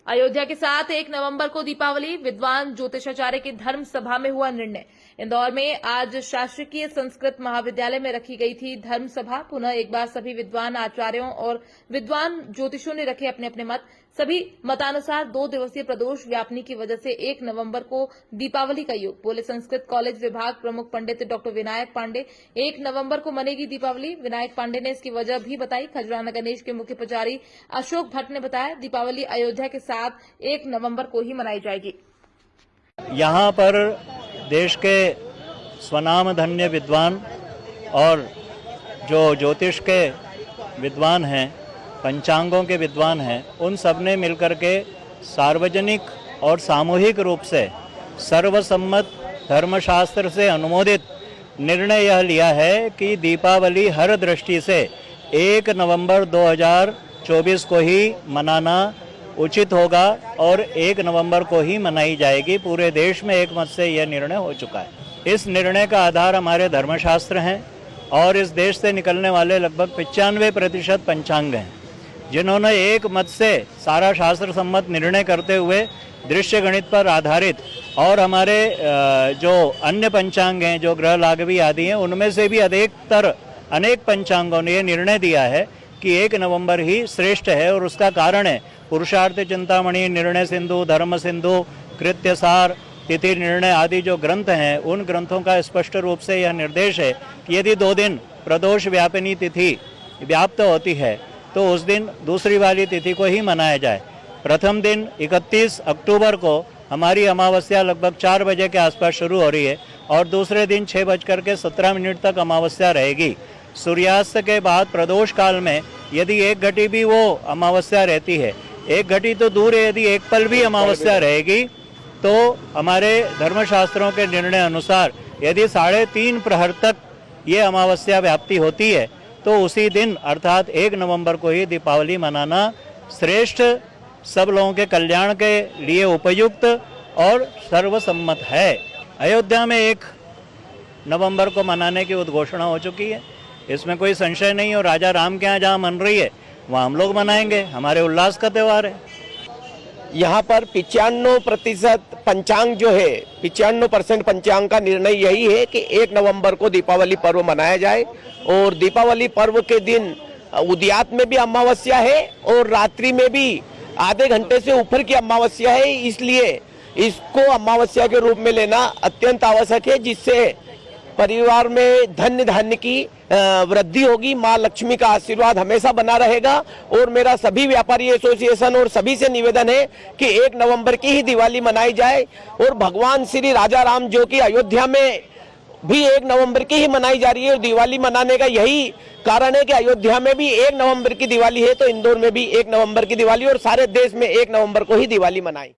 अयोध्या के साथ 1 नवंबर को दीपावली, विद्वान ज्योतिषाचार्य की धर्म सभा में हुआ निर्णय। इंदौर में आज शासकीय संस्कृत महाविद्यालय में रखी गई थी धर्म सभा। पुनः एक बार सभी विद्वान आचार्यों और विद्वान ज्योतिषों ने रखे अपने अपने मत। सभी मतानुसार 2 दिवसीय प्रदोष व्यापनी की वजह से 1 नवंबर को दीपावली का योग। बोले संस्कृत कॉलेज विभाग प्रमुख पंडित डॉक्टर विनायक पांडे। 1 नवंबर को मनेगी दीपावली। विनायक पांडे ने इसकी वजह भी बताई। खजराना गणेश के मुख्य पुजारी अशोक भट्ट ने बताया, दीपावली अयोध्या के साथ 1 नवंबर को ही मनाई जाएगी। यहाँ पर देश के स्वनाम धन्य विद्वान और जो ज्योतिष के विद्वान हैं, पंचांगों के विद्वान हैं, उन सब ने मिलकर के सार्वजनिक और सामूहिक रूप से सर्वसम्मत धर्मशास्त्र से अनुमोदित निर्णय यह लिया है कि दीपावली हर दृष्टि से 1 नवंबर 2024 को ही मनाना उचित होगा और 1 नवंबर को ही मनाई जाएगी। पूरे देश में एक मत से यह निर्णय हो चुका है। इस निर्णय का आधार हमारे धर्मशास्त्र हैं और इस देश से निकलने वाले लगभग 95% पंचांग हैं, जिन्होंने एक मत से सारा शास्त्र सम्मत निर्णय करते हुए दृश्य गणित पर आधारित और हमारे जो अन्य पंचांग हैं, जो ग्रह लागवी आदि हैं, उनमें से भी अधिकतर अनेक पंचांगों ने यह निर्णय दिया है कि 1 नवंबर ही श्रेष्ठ है। और उसका कारण है पुरुषार्थ चिंतामणि, निर्णय सिंधु, धर्म सिंधु, कृत्यसार, तिथि निर्णय आदि जो ग्रंथ हैं, उन ग्रंथों का स्पष्ट रूप से यह निर्देश है कि यदि 2 दिन प्रदोष व्यापिनी तिथि व्याप्त होती है तो उस दिन दूसरी वाली तिथि को ही मनाया जाए। प्रथम दिन 31 अक्टूबर को हमारी अमावस्या लगभग 4 बजे के आसपास शुरू हो रही है और दूसरे दिन 6:17 तक अमावस्या रहेगी। सूर्यास्त के बाद प्रदोष काल में यदि 1 घटी भी वो अमावस्या रहती है, 1 घटी तो दूर है, यदि 1 पल भी अमावस्या रहेगी तो हमारे धर्मशास्त्रों के निर्णय अनुसार यदि 3.5 प्रहर तक ये अमावस्या व्याप्ति होती है तो उसी दिन अर्थात 1 नवंबर को ही दीपावली मनाना श्रेष्ठ, सब लोगों के कल्याण के लिए उपयुक्त और सर्वसम्मत है। अयोध्या में 1 नवंबर को मनाने की उद्घोषणा हो चुकी है, इसमें कोई संशय नहीं। और राजा राम के यहाँ जहाँ मन रही है वहाँ हम लोग मनाएंगे, हमारे उल्लास का त्यौहार है। यहाँ पर 95% पंचांग जो है, 95% पंचांग का निर्णय यही है कि 1 नवंबर को दीपावली पर्व मनाया जाए। और दीपावली पर्व के दिन उदयात में भी अमावस्या है और रात्रि में भी आधे घंटे से ऊपर की अमावस्या है, इसलिए इसको अमावस्या के रूप में लेना अत्यंत आवश्यक है, जिससे परिवार में धन्य धान्य की वृद्धि होगी। माँ लक्ष्मी का आशीर्वाद हमेशा बना रहेगा। और मेरा सभी व्यापारी एसोसिएशन और सभी से निवेदन है कि 1 नवंबर की ही दिवाली मनाई जाए। और भगवान श्री राजा राम जो कि अयोध्या में भी 1 नवंबर की ही मनाई जा रही है, और दिवाली मनाने का यही कारण है कि अयोध्या में भी 1 नवंबर की दिवाली है, तो इंदौर में भी 1 नवंबर की दिवाली और सारे देश में 1 नवंबर को ही दिवाली मनाई।